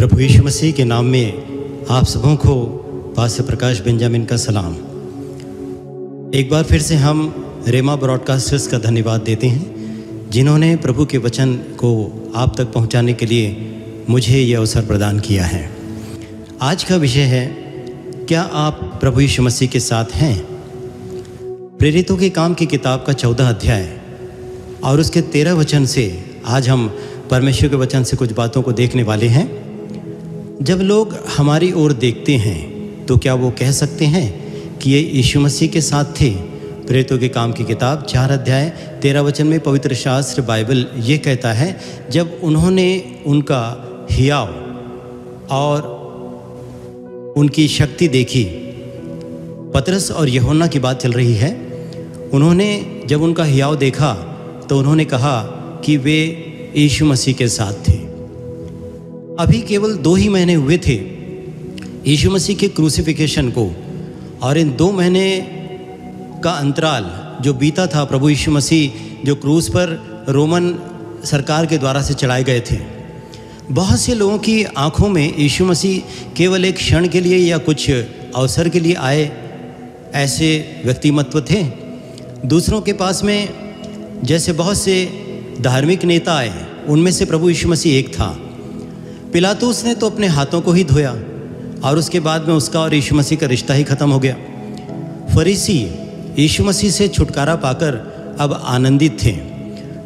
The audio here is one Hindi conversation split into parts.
प्रभु यीशु मसीह के नाम में आप सबों को पास्टर प्रकाश बेंजामिन का सलाम। एक बार फिर से हम रेमा ब्रॉडकास्टर्स का धन्यवाद देते हैं जिन्होंने प्रभु के वचन को आप तक पहुंचाने के लिए मुझे ये अवसर प्रदान किया है। आज का विषय है, क्या आप प्रभु यीशु मसीह के साथ हैं। प्रेरितों के काम की किताब का 14 अध्याय और उसके 13 वचन से आज हम परमेश्वर के वचन से कुछ बातों को देखने वाले हैं। जब लोग हमारी ओर देखते हैं तो क्या वो कह सकते हैं कि ये यीशु मसीह के साथ थे। प्रेरितों के काम की किताब 4 अध्याय 13 वचन में पवित्र शास्त्र बाइबल ये कहता है, जब उन्होंने उनका हियाव और उनकी शक्ति देखी। पतरस और यूहन्ना की बात चल रही है। उन्होंने जब उनका हियाव देखा तो उन्होंने कहा कि वे यीशु मसीह के साथ थे। अभी केवल 2 ही महीने हुए थे यीशु मसीह के क्रूसिफिकेशन को, और इन 2 महीने का अंतराल जो बीता था, प्रभु यीशु मसीह जो क्रूस पर रोमन सरकार के द्वारा से चढ़ाए गए थे। बहुत से लोगों की आंखों में यीशु मसीह केवल एक क्षण के लिए या कुछ अवसर के लिए आए ऐसे व्यक्तिमत्व थे। दूसरों के पास में जैसे बहुत से धार्मिक नेता आए, उनमें से प्रभु यीशु मसीह एक था। पिलातुस ने तो अपने हाथों को ही धोया और उसके बाद में उसका और यीशु मसीह का रिश्ता ही खत्म हो गया। फरीसी यीशु मसीह से छुटकारा पाकर अब आनंदित थे।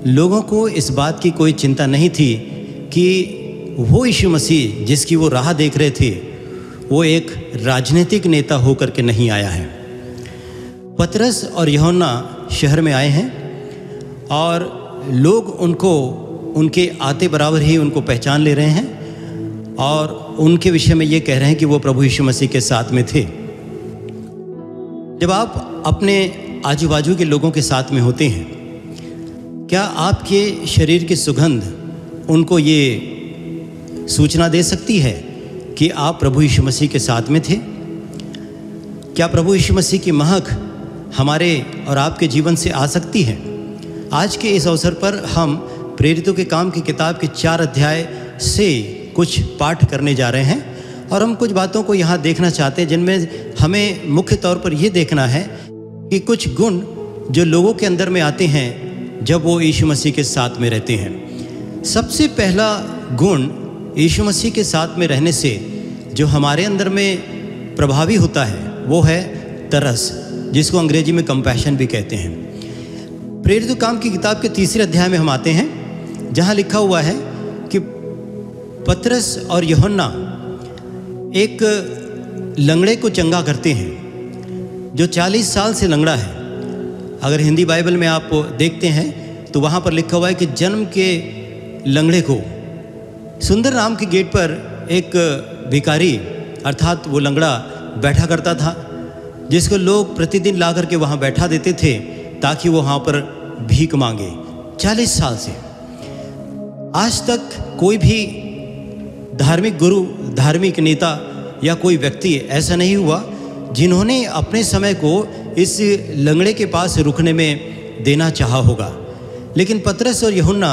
लोगों को इस बात की कोई चिंता नहीं थी कि वो यीशु मसीह जिसकी वो राह देख रहे थे वो एक राजनीतिक नेता होकर के नहीं आया है। पतरस और यूहन्ना शहर में आए हैं और लोग उनको उनके आते बराबर ही उनको पहचान ले रहे हैं और उनके विषय में ये कह रहे हैं कि वो प्रभु यीशु मसीह के साथ में थे। जब आप अपने आजू बाजू के लोगों के साथ में होते हैं, क्या आपके शरीर की सुगंध उनको ये सूचना दे सकती है कि आप प्रभु यीशु मसीह के साथ में थे। क्या प्रभु यीशु मसीह की महक हमारे और आपके जीवन से आ सकती है। आज के इस अवसर पर हम प्रेरितों के काम की किताब के 4 अध्याय से कुछ पाठ करने जा रहे हैं और हम कुछ बातों को यहाँ देखना चाहते हैं जिनमें हमें मुख्य तौर पर यह देखना है कि कुछ गुण जो लोगों के अंदर में आते हैं जब वो यीशु मसीह के साथ में रहते हैं। सबसे पहला गुण यीशु मसीह के साथ में रहने से जो हमारे अंदर में प्रभावी होता है वो है तरस, जिसको अंग्रेजी में कंपैशन भी कहते हैं। प्रेरितों काम की किताब के 3 अध्याय में हम आते हैं जहाँ लिखा हुआ है कि पतरस और यूहन्ना एक लंगड़े को चंगा करते हैं जो 40 साल से लंगड़ा है। अगर हिंदी बाइबल में आप देखते हैं तो वहाँ पर लिखा हुआ है कि जन्म के लंगड़े को सुंदर नाम के गेट पर एक भिखारी अर्थात वो लंगड़ा बैठा करता था, जिसको लोग प्रतिदिन ला करके वहाँ बैठा देते थे ताकि वो वहाँ पर भीख मांगे। 40 साल से आज तक कोई भी धार्मिक गुरु, धार्मिक नेता या कोई व्यक्ति ऐसा नहीं हुआ जिन्होंने अपने समय को इस लंगड़े के पास रुकने में देना चाहा होगा। लेकिन पतरस और यूहन्ना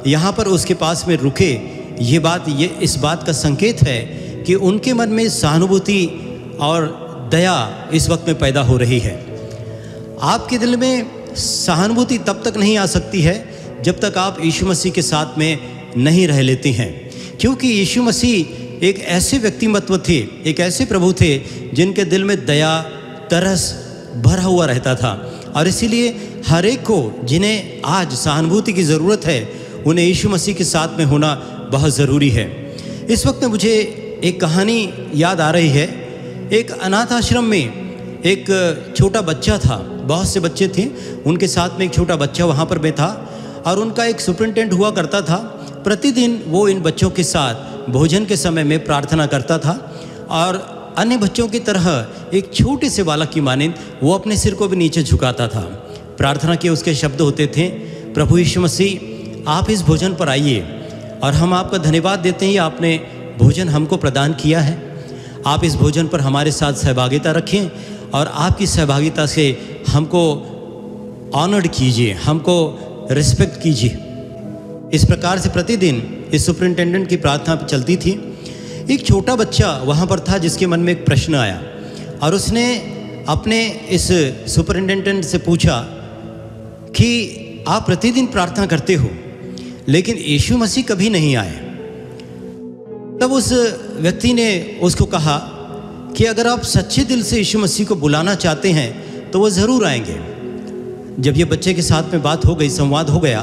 यहाँ पर उसके पास में रुके। ये इस बात का संकेत है कि उनके मन में सहानुभूति और दया इस वक्त में पैदा हो रही है। आपके दिल में सहानुभूति तब तक नहीं आ सकती है जब तक आप यीशु मसीह के साथ में नहीं रह लेते हैं, क्योंकि यीशु मसीह एक ऐसे व्यक्तिमत्व थे, एक ऐसे प्रभु थे जिनके दिल में दया, तरस भरा हुआ रहता था। और इसीलिए हर एक को जिन्हें आज सहानुभूति की ज़रूरत है उन्हें यीशु मसीह के साथ में होना बहुत ज़रूरी है। इस वक्त में मुझे एक कहानी याद आ रही है। एक अनाथ आश्रम में एक छोटा बच्चा था, बहुत से बच्चे थे, उनके साथ में एक छोटा बच्चा वहाँ पर में था और उनका एक सुपरिटेंडेंट हुआ करता था। प्रतिदिन वो इन बच्चों के साथ भोजन के समय में प्रार्थना करता था और अन्य बच्चों की तरह एक छोटे से बालक की मानिंद वो अपने सिर को भी नीचे झुकाता था। प्रार्थना के उसके शब्द होते थे, प्रभु यीशु मसीह आप इस भोजन पर आइए और हम आपका धन्यवाद देते हैं, आपने भोजन हमको प्रदान किया है। आप इस भोजन पर हमारे साथ सहभागिता रखें और आपकी सहभागिता से हमको ऑनर्ड कीजिए, हमको रिस्पेक्ट कीजिए। इस प्रकार से प्रतिदिन इस सुपरिटेंडेंट की प्रार्थना चलती थी। एक छोटा बच्चा वहाँ पर था जिसके मन में एक प्रश्न आया और उसने अपने इस सुपरिटेंडेंट से पूछा कि आप प्रतिदिन प्रार्थना करते हो लेकिन यीशु मसीह कभी नहीं आए। तब उस व्यक्ति ने उसको कहा कि अगर आप सच्चे दिल से यीशु मसीह को बुलाना चाहते हैं तो वो ज़रूर आएंगे। जब ये बच्चे के साथ में बात हो गई, संवाद हो गया,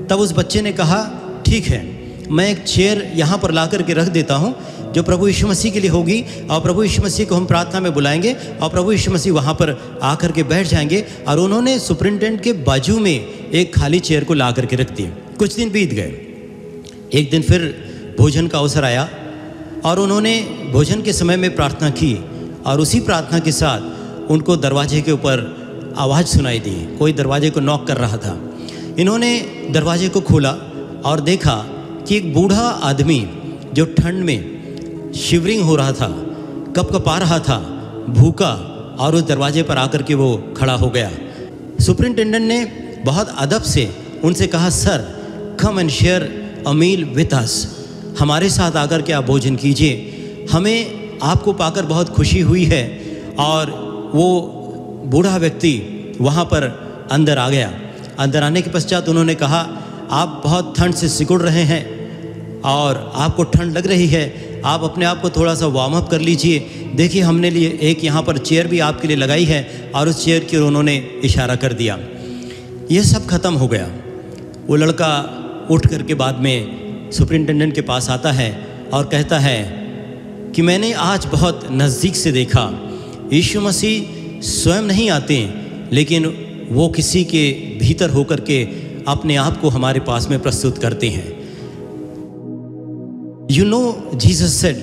तब उस बच्चे ने कहा ठीक है, मैं एक चेयर यहाँ पर ला कर के रख देता हूँ जो प्रभु यीशु मसीह के लिए होगी और प्रभु यीशु मसीह को हम प्रार्थना में बुलाएंगे और प्रभु यीशु मसीह वहाँ पर आकर के बैठ जाएंगे। और उन्होंने सुपरिटेंडेंट के बाजू में एक खाली चेयर को ला करके रख दिया। कुछ दिन बीत गए। एक दिन फिर भोजन का अवसर आया और उन्होंने भोजन के समय में प्रार्थना की और उसी प्रार्थना के साथ उनको दरवाजे के ऊपर आवाज़ सुनाई दी। कोई दरवाजे को नॉक कर रहा था। इन्होंने दरवाजे को खोला और देखा कि एक बूढ़ा आदमी जो ठंड में शिवरिंग हो रहा था, कपकपा रहा था, भूखा, और उस दरवाजे पर आकर के वो खड़ा हो गया। सुपरिटेंडेंट ने बहुत अदब से उनसे कहा, sir come and share a meal with us, हमारे साथ आकर के आप भोजन कीजिए, हमें आपको पाकर बहुत खुशी हुई है। और वो बूढ़ा व्यक्ति वहाँ पर अंदर आ गया। अंदर आने के पश्चात उन्होंने कहा, आप बहुत ठंड से सिकुड़ रहे हैं और आपको ठंड लग रही है, आप अपने आप को थोड़ा सा वार्म अप कर लीजिए। देखिए हमने लिए एक यहाँ पर चेयर भी आपके लिए लगाई है। और उस चेयर की ओर उन्होंने इशारा कर दिया। यह सब खत्म हो गया। वो लड़का उठ कर के बाद में सुपरिटेंडेंट के पास आता है और कहता है कि मैंने आज बहुत नज़दीक से देखा, यीशु मसीह स्वयं नहीं आते लेकिन वो किसी के भीतर होकर के अपने आप को हमारे पास में प्रस्तुत करते हैं। You know, Jesus said,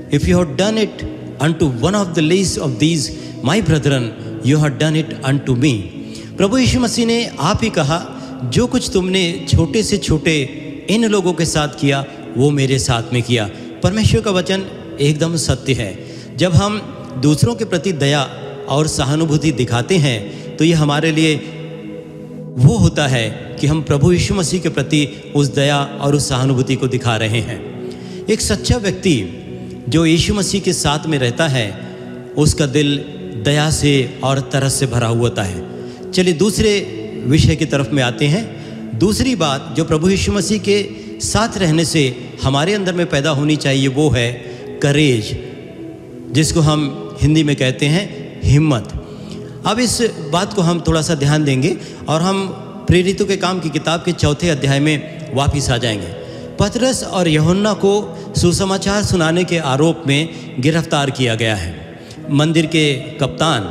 if you have done it unto one of the least of these my brethren, you have done it unto me. प्रभु यीशु मसीह ने आप ही कहा, जो कुछ तुमने छोटे से छोटे इन लोगों के साथ किया वो मेरे साथ में किया। परमेश्वर का वचन एकदम सत्य है। जब हम दूसरों के प्रति दया और सहानुभूति दिखाते हैं तो ये हमारे लिए वो होता है कि हम प्रभु यीशु मसीह के प्रति उस दया और उस सहानुभूति को दिखा रहे हैं। एक सच्चा व्यक्ति जो यीशु मसीह के साथ में रहता है उसका दिल दया से और तरस से भरा हुआ होता है। चलिए दूसरे विषय की तरफ में आते हैं। दूसरी बात जो प्रभु यीशु मसीह के साथ रहने से हमारे अंदर में पैदा होनी चाहिए वो है करेज, जिसको हम हिंदी में कहते हैं हिम्मत। अब इस बात को हम थोड़ा सा ध्यान देंगे और हम प्रेरितों के काम की किताब के 4 अध्याय में वापस आ जाएंगे। पतरस और यूहन्ना को सुसमाचार सुनाने के आरोप में गिरफ्तार किया गया है। मंदिर के कप्तान,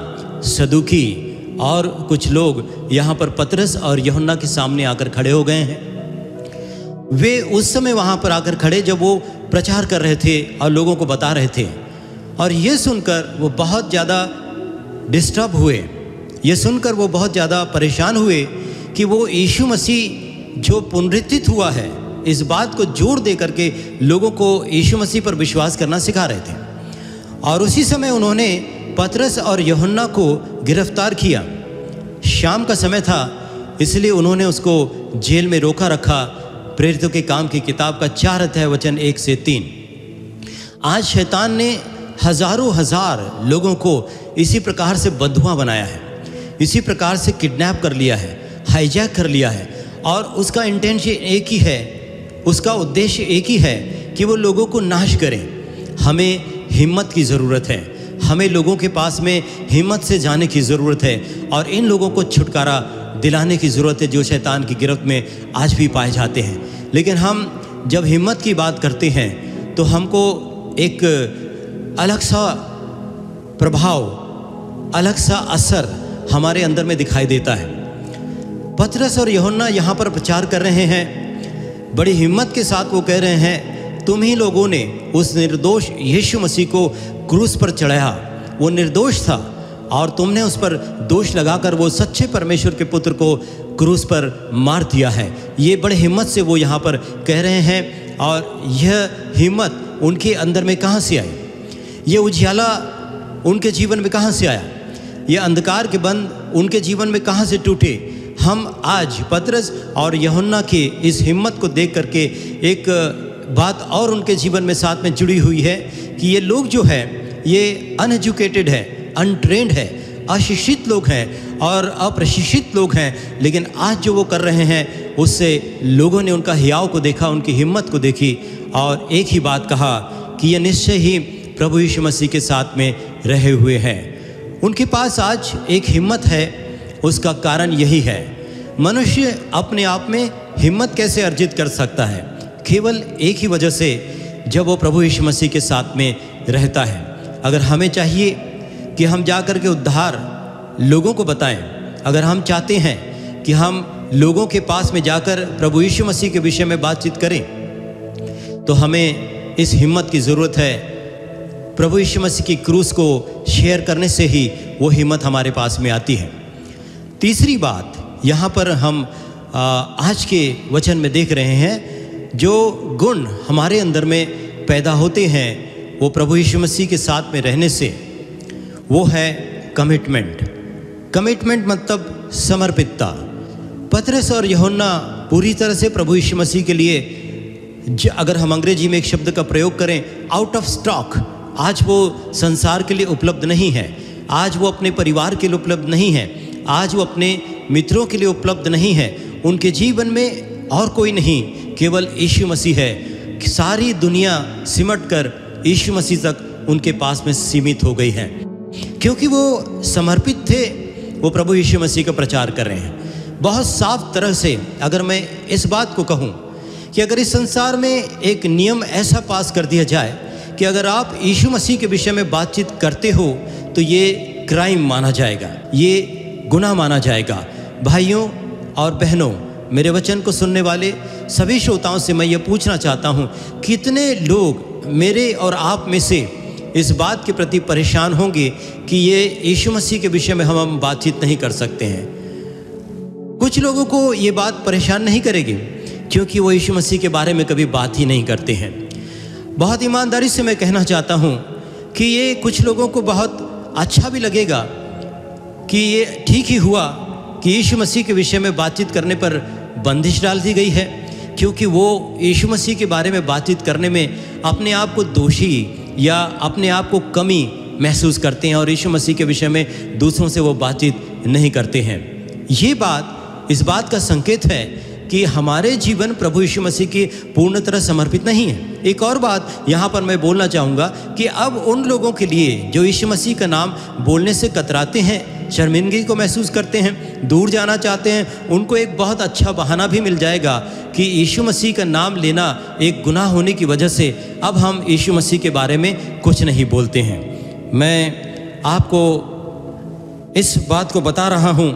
सदूकी और कुछ लोग यहाँ पर पतरस और यूहन्ना के सामने आकर खड़े हो गए हैं। वे उस समय वहाँ पर आकर खड़े जब वो प्रचार कर रहे थे और लोगों को बता रहे थे, और ये सुनकर वो बहुत ज़्यादा डिस्टर्ब हुए। ये सुनकर वो बहुत ज़्यादा परेशान हुए कि वो यीशु मसीह जो पुनरुत्थित हुआ है इस बात को जोर दे करके लोगों को यीशु मसीह पर विश्वास करना सिखा रहे थे। और उसी समय उन्होंने पतरस और यूहन्ना को गिरफ्तार किया। शाम का समय था, इसलिए उन्होंने उसको जेल में रोका रखा। प्रेरितों के काम की किताब का 4 अध्याय वचन 1 से 3। आज शैतान ने हजारों हजार लोगों को इसी प्रकार से बंधुआ बनाया है, इसी प्रकार से किडनैप कर लिया है, हाईजैक कर लिया है। और उसका इंटेंशन एक ही है, उसका उद्देश्य एक ही है कि वो लोगों को नाश करें। हमें हिम्मत की ज़रूरत है, हमें लोगों के पास में हिम्मत से जाने की ज़रूरत है और इन लोगों को छुटकारा दिलाने की ज़रूरत है जो शैतान की गिरफ्त में आज भी पाए जाते हैं। लेकिन हम जब हिम्मत की बात करते हैं तो हमको एक अलग सा प्रभाव, अलग सा असर हमारे अंदर में दिखाई देता है। पतरस और यूहन्ना यहाँ पर प्रचार कर रहे हैं, बड़ी हिम्मत के साथ वो कह रहे हैं, तुम ही लोगों ने उस निर्दोष यीशु मसीह को क्रूस पर चढ़ाया। वो निर्दोष था और तुमने उस पर दोष लगाकर वो सच्चे परमेश्वर के पुत्र को क्रूस पर मार दिया है। ये बड़े हिम्मत से वो यहाँ पर कह रहे हैं। और यह हिम्मत उनके अंदर में कहाँ से आई? ये उजियाला उनके जीवन में कहाँ से आया? ये अंधकार के बंध उनके जीवन में कहाँ से टूटे? हम आज पतरस और यूहन्ना के इस हिम्मत को देख करके एक बात और उनके जीवन में साथ में जुड़ी हुई है कि ये लोग जो है ये अनएजुकेटेड है, अनट्रेंड है, अशिक्षित लोग हैं और अप्रशिक्षित लोग हैं, लेकिन आज जो वो कर रहे हैं उससे लोगों ने उनका हियाव को देखा, उनकी हिम्मत को देखी और एक ही बात कहा कि ये निश्चय ही प्रभु यीशु मसीह के साथ में रहे हुए हैं। उनके पास आज एक हिम्मत है, उसका कारण यही है। मनुष्य अपने आप में हिम्मत कैसे अर्जित कर सकता है? केवल एक ही वजह से, जब वो प्रभु यीशु मसीह के साथ में रहता है। अगर हमें चाहिए कि हम जाकर के उद्धार लोगों को बताएं, अगर हम चाहते हैं कि हम लोगों के पास में जाकर प्रभु यीशु मसीह के विषय में बातचीत करें, तो हमें इस हिम्मत की ज़रूरत है। प्रभु यीशु मसीह की क्रूस को शेयर करने से ही वो हिम्मत हमारे पास में आती है। तीसरी बात यहाँ पर हम आज के वचन में देख रहे हैं, जो गुण हमारे अंदर में पैदा होते हैं वो प्रभु यीशु मसीह के साथ में रहने से, वो है कमिटमेंट। कमिटमेंट मतलब समर्पितता। पतरस और यूहन्ना पूरी तरह से प्रभु यीशु मसीह के लिए, अगर हम अंग्रेजी में एक शब्द का प्रयोग करें, आउट ऑफ स्टॉक। आज वो संसार के लिए उपलब्ध नहीं है, आज वो अपने परिवार के लिए उपलब्ध नहीं है, आज वो अपने मित्रों के लिए उपलब्ध नहीं है। उनके जीवन में और कोई नहीं, केवल यीशु मसीह है। सारी दुनिया सिमट कर यीशु मसीह तक उनके पास में सीमित हो गई है, क्योंकि वो समर्पित थे। वो प्रभु यीशु मसीह का प्रचार कर रहे हैं बहुत साफ तरह से। अगर मैं इस बात को कहूँ कि अगर इस संसार में एक नियम ऐसा पास कर दिया जाए कि अगर आप यीशु मसीह के विषय में बातचीत करते हो तो ये क्राइम माना जाएगा, ये गुनाह माना जाएगा। भाइयों और बहनों, मेरे वचन को सुनने वाले सभी श्रोताओं से मैं ये पूछना चाहता हूँ, कितने लोग मेरे और आप में से इस बात के प्रति परेशान होंगे कि ये यीशु मसीह के विषय में हम बातचीत नहीं कर सकते हैं? कुछ लोगों को ये बात परेशान नहीं करेगी, क्योंकि वो यीशु मसीह के बारे में कभी बात ही नहीं करते हैं। बहुत ईमानदारी से मैं कहना चाहता हूँ कि ये कुछ लोगों को बहुत अच्छा भी लगेगा कि ये ठीक ही हुआ कि यीशु मसीह के विषय में बातचीत करने पर बंदिश डाल दी गई है, क्योंकि वो यीशु मसीह के बारे में बातचीत करने में अपने आप को दोषी या अपने आप को कमी महसूस करते हैं और यीशु मसीह के विषय में दूसरों से वो बातचीत नहीं करते हैं। ये बात इस बात का संकेत है कि हमारे जीवन प्रभु यीशु मसीह की पूर्ण तरह समर्पित नहीं है। एक और बात यहाँ पर मैं बोलना चाहूँगा कि अब उन लोगों के लिए जो यीशु मसीह का नाम बोलने से कतराते हैं, शर्मिंदगी को महसूस करते हैं, दूर जाना चाहते हैं, उनको एक बहुत अच्छा बहाना भी मिल जाएगा कि यीशु मसीह का नाम लेना एक गुनाह होने की वजह से अब हम यीशु मसीह के बारे में कुछ नहीं बोलते हैं। मैं आपको इस बात को बता रहा हूँ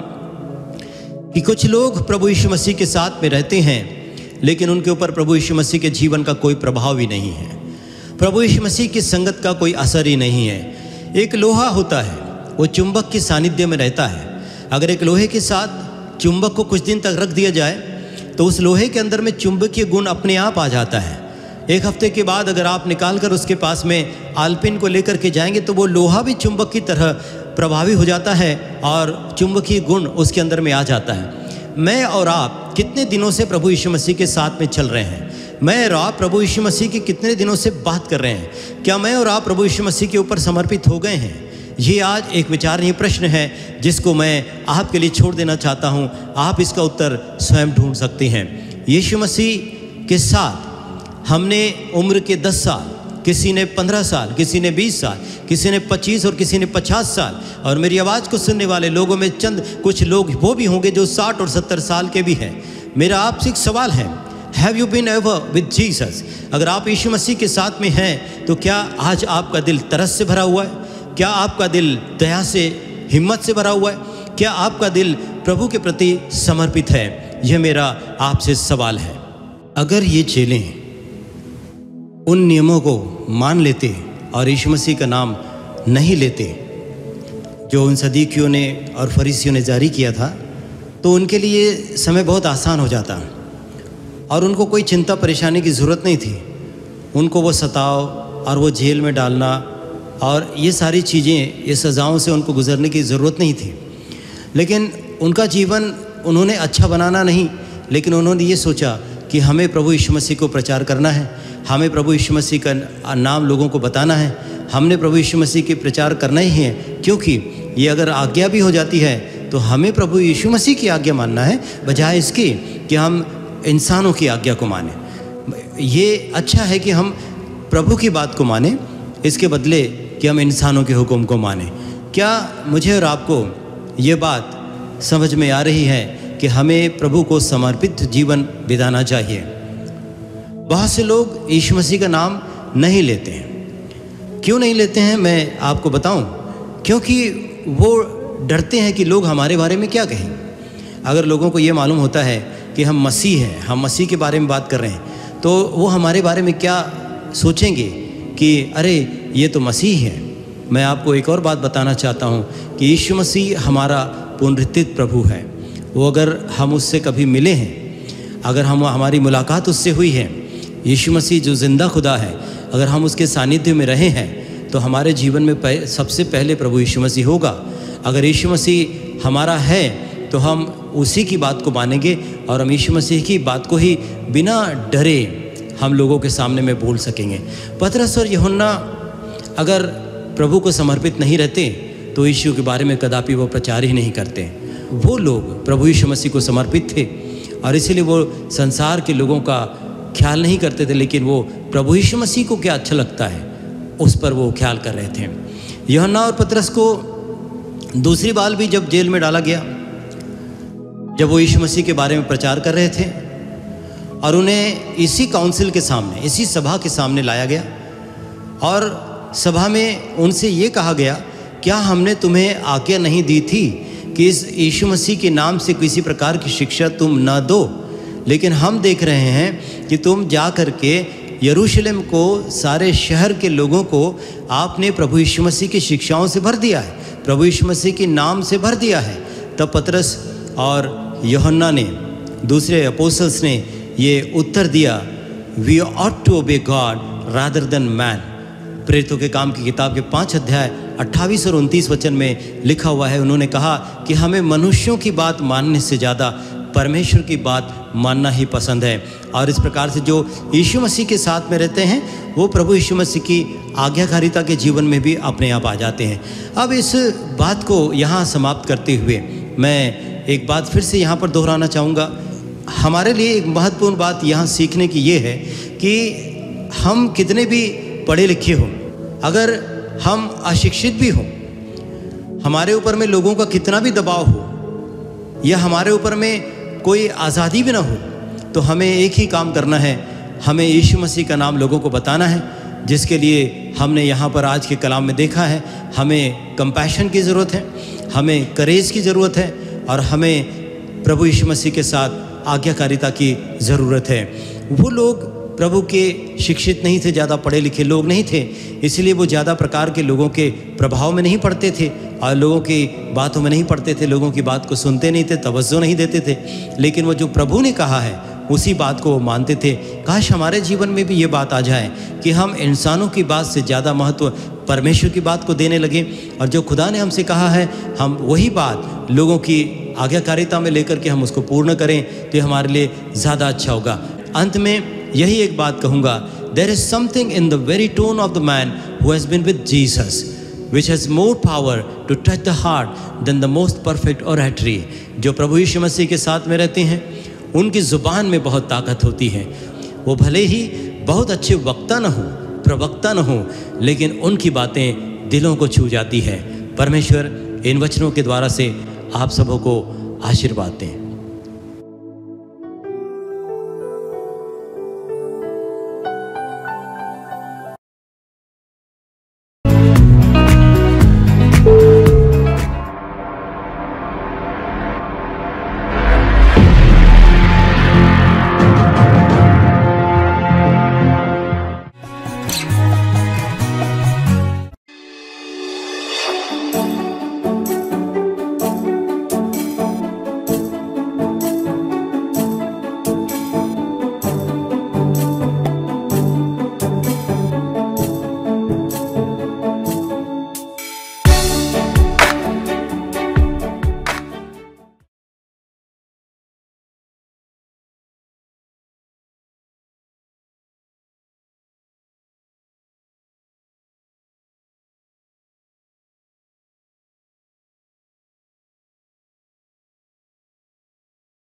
कि कुछ लोग प्रभु यीशु मसीह के साथ में रहते हैं, लेकिन उनके ऊपर प्रभु यीशु मसीह के जीवन का कोई प्रभाव ही नहीं है। प्रभु यीशु मसीह की संगत का कोई असर ही नहीं है। एक लोहा होता है, वो चुंबक के सानिध्य में रहता है। अगर एक लोहे के साथ चुंबक को कुछ दिन तक रख दिया जाए तो उस लोहे के अंदर में चुंबकीय गुण अपने आप आ जाता है। एक हफ्ते के बाद अगर आप निकाल कर उसके पास में आलपिन को लेकर के जाएंगे तो वो लोहा भी चुंबक की तरह प्रभावी हो जाता है और चुंबकीय गुण उसके अंदर में आ जाता है। मैं और आप कितने दिनों से प्रभु यीशु मसीह के साथ में चल रहे हैं? मैं और आप प्रभु यीशु मसीह की कितने दिनों से बात कर रहे हैं? क्या मैं और आप प्रभु यीशु मसीह के ऊपर समर्पित हो गए हैं? ये आज एक विचारणीय प्रश्न है जिसको मैं आपके लिए छोड़ देना चाहता हूँ। आप इसका उत्तर स्वयं ढूंढ सकते हैं। यीशु मसीह के साथ हमने उम्र के 10 साल, किसी ने 15 साल, किसी ने 20 साल, किसी ने 25 और किसी ने 50 साल, और मेरी आवाज़ को सुनने वाले लोगों में चंद कुछ लोग वो भी होंगे जो 60 और 70 साल के भी हैं। मेरा आपसे एक सवाल है, have you been ever with Jesus? अगर आप यीशु मसीह के साथ में हैं तो क्या आज आपका दिल तरस से भरा हुआ है? क्या आपका दिल दया से, हिम्मत से भरा हुआ है? क्या आपका दिल प्रभु के प्रति समर्पित है? यह मेरा आपसे सवाल है। अगर ये चेले उन नियमों को मान लेते और यीशु मसीह का नाम नहीं लेते जो उन सदीकियों ने और फरीसियों ने जारी किया था, तो उनके लिए समय बहुत आसान हो जाता और उनको कोई चिंता परेशानी की ज़रूरत नहीं थी। उनको वो सताव और वो जेल में डालना और ये सारी चीज़ें, ये सज़ाओं से उनको गुजरने की ज़रूरत नहीं थी। लेकिन उनका जीवन उन्होंने अच्छा बनाना नहीं, लेकिन उन्होंने ये सोचा कि हमें प्रभु यीशु मसीह को प्रचार करना है, हमें प्रभु यीशु मसीह का नाम लोगों को बताना है, हमने प्रभु यीशु मसीह के प्रचार करना ही है, क्योंकि ये अगर आज्ञा भी हो जाती है तो हमें प्रभु यीशु मसीह की आज्ञा मानना है, बजाय इसके कि हम इंसानों की आज्ञा को माने। ये अच्छा है कि हम प्रभु की बात को माने, इसके बदले कि हम इंसानों के हुक्म को माने। क्या मुझे और आपको ये बात समझ में आ रही है कि हमें प्रभु को समर्पित जीवन बिताना चाहिए? बहुत से लोग यीशु मसीह का नाम नहीं लेते हैं। क्यों नहीं लेते हैं मैं आपको बताऊं। क्योंकि वो डरते हैं कि लोग हमारे बारे में क्या कहेंगे। अगर लोगों को ये मालूम होता है कि हम मसीह हैं, हम मसीह के बारे में बात कर रहे हैं, तो वो हमारे बारे में क्या सोचेंगे कि अरे ये तो मसीह है। मैं आपको एक और बात बताना चाहता हूँ कि यीशु मसीह हमारा पुनरुत्थित प्रभु है। वो अगर हम उससे कभी मिले हैं, अगर हमारी मुलाकात उससे हुई है, यीशु मसीह जो ज़िंदा खुदा है, अगर हम उसके सानिध्य में रहे हैं, तो हमारे जीवन में सबसे पहले प्रभु यीशु मसीह होगा। अगर यीशु मसीह हमारा है तो हम उसी की बात को मानेंगे और हम यीशु मसीह की बात को ही बिना डरे हम लोगों के सामने में बोल सकेंगे। पतरस और यूहन्ना अगर प्रभु को समर्पित नहीं रहते तो यीशु के बारे में कदापि वो प्रचार ही नहीं करते। वो लोग प्रभु यीशु मसीह को समर्पित थे और इसीलिए वो संसार के लोगों का ख्याल नहीं करते थे, लेकिन वो प्रभु यीशु मसीह को क्या अच्छा लगता है उस पर वो ख्याल कर रहे थे। यूहन्ना और पतरस को दूसरी बार भी जब जेल में डाला गया, जब वो यीशु मसीह के बारे में प्रचार कर रहे थे और उन्हें इसी काउंसिल के सामने, इसी सभा के सामने लाया गया और सभा में उनसे ये कहा गया, क्या हमने तुम्हें आज्ञा नहीं दी थी कि इस यीशु मसीह के नाम से किसी प्रकार की शिक्षा तुम न दो? लेकिन हम देख रहे हैं कि तुम जा कर के यरूशलेम को, सारे शहर के लोगों को आपने प्रभु यीशु मसीह की शिक्षाओं से भर दिया है, प्रभु यीशु मसीह के नाम से भर दिया है। तब पतरस और यूहन्ना ने, दूसरे अपोस्टल्स ने ये उत्तर दिया, we ought to obey God rather than man. प्रेरितों के काम की किताब के 5 अध्याय 28 और 29 वचन में लिखा हुआ है। उन्होंने कहा कि हमें मनुष्यों की बात मानने से ज़्यादा परमेश्वर की बात मानना ही पसंद है। और इस प्रकार से जो यीशु मसीह के साथ में रहते हैं वो प्रभु यीशु मसीह की आज्ञाकारिता के जीवन में भी अपने आप आ जाते हैं। अब इस बात को यहाँ समाप्त करते हुए मैं एक बात फिर से यहाँ पर दोहराना चाहूँगा। हमारे लिए एक महत्वपूर्ण बात यहाँ सीखने की ये है कि हम कितने भी पढ़े लिखे हों, अगर हम अशिक्षित भी हों, हमारे ऊपर में लोगों का कितना भी दबाव हो या हमारे ऊपर में कोई आज़ादी भी ना हो, तो हमें एक ही काम करना है, हमें यीशु मसीह का नाम लोगों को बताना है, जिसके लिए हमने यहाँ पर आज के कलाम में देखा है। हमें कंपैशन की ज़रूरत है, हमें करेज की ज़रूरत है और हमें प्रभु यीशु मसीह के साथ आज्ञाकारिता की ज़रूरत है। वो लोग प्रभु के शिक्षित नहीं थे, ज़्यादा पढ़े लिखे लोग नहीं थे, इसलिए वो ज़्यादा प्रकार के लोगों के प्रभाव में नहीं पड़ते थे और लोगों की बातों में नहीं पड़ते थे, लोगों की बात को सुनते नहीं थे, तवज्जो नहीं देते थे। लेकिन वो जो प्रभु ने कहा है उसी बात को वो मानते थे। काश हमारे जीवन में भी ये बात आ जाए कि हम इंसानों की बात से ज़्यादा महत्व परमेश्वर की बात को देने लगे और जो खुदा ने हमसे कहा है हम वही बात लोगों की आज्ञाकारिता में लेकर के हम उसको पूर्ण करें, तो ये हमारे लिए ज़्यादा अच्छा होगा। अंत में यही एक बात कहूँगा, there is something in the very tone of the man who has been with Jesus which has more power to touch the heart than the most perfect oratory। जो प्रभु यीशु मसीह के साथ में रहते हैं उनकी ज़ुबान में बहुत ताकत होती है। वो भले ही बहुत अच्छे वक्ता न हो, प्रवक्ता न हो, लेकिन उनकी बातें दिलों को छू जाती है। परमेश्वर इन वचनों के द्वारा से आप सबों को आशीर्वाद दें।